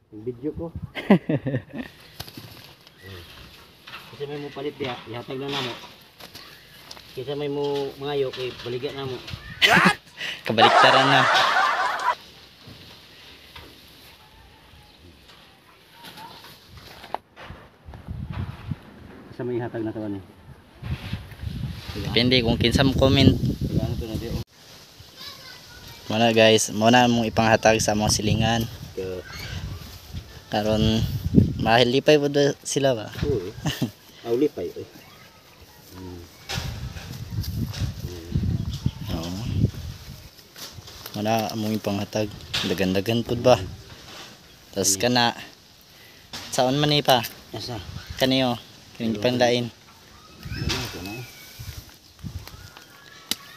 Yung video ko. Kasi may mo palit diya, ihatag na namo. Kasi may mo mangayo kay baligyan namo. Kabaliktaran na. Kasi may ihatag na kawan eh. Depende kung kinsa mo comment. Ano to na diyo? Muna guys, muna mong ipanghatag sa mga silingan. Karon mahilipay po sila ba? Oo. Aulipay eh. Oo. Muna mong ipanghatag. Dagan-dagan po ba? Tapos kana saon man ni pa? Asa? Kaniyo, kining panglain. Ano to na?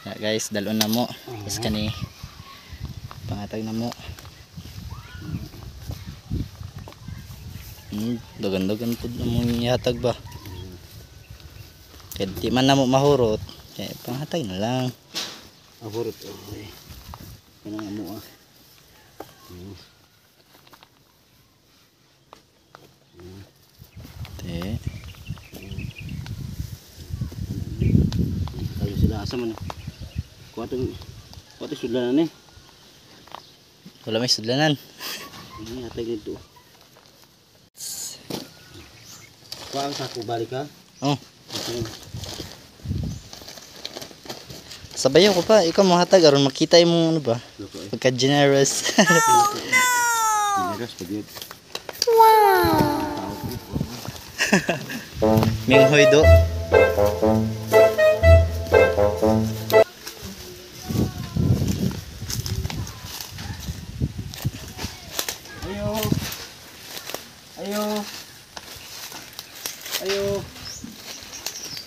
Na guys, dalon na mo. Tapos kani panghatag na mo. Dagan-dagan po na mong ihatag ba? Kaya di man na mo mahurot, kaya panghatag na lang. Ahurot oh. Kanang amo ah. Te. Tayo sila asa man. Kuatong sudlanan eh. Wala may sudlanan. Ini hatag dito. Kuang sa balik ka? Oh, Okay. sabayo ko pa, ikaw mo hatag aron makita mo ano ba? Loko eh. Pagka generous. Generous pa gyud. Ming hoy do. Ayo. Ayo. Ayo.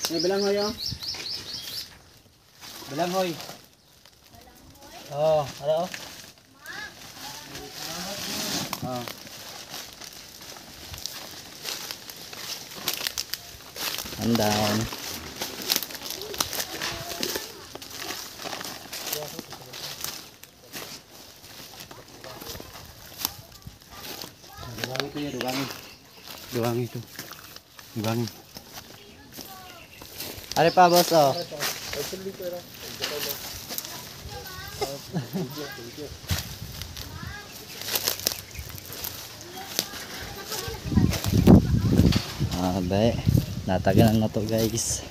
May balanghoy oh. Balanghoy. Oh, ala oh. Oh. Andaon. Duwangi to ya, duwangi. Duwangi to. Duwangi. Are pa boss oh. Bae, nataganan na to guys.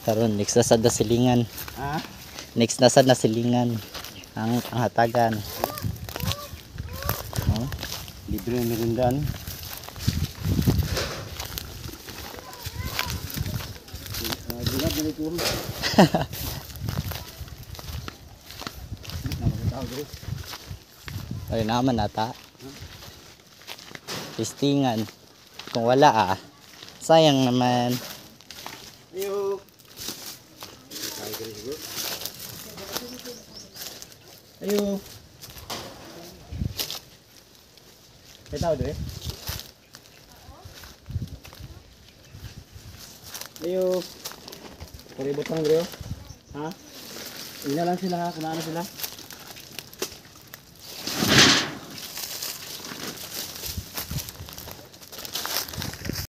Karon next na sad na silingan. Ah? Next na sad na silingan ang hatagan. Oh, Libre merendaan. Bilat na ito. ay naman nata. Testingan. Kung wala sayang naman. Ayo. Ayo. May tao doon eh? Ayo. Palibot lang bro. Ha? Ina lang sila ha, kumaano sila?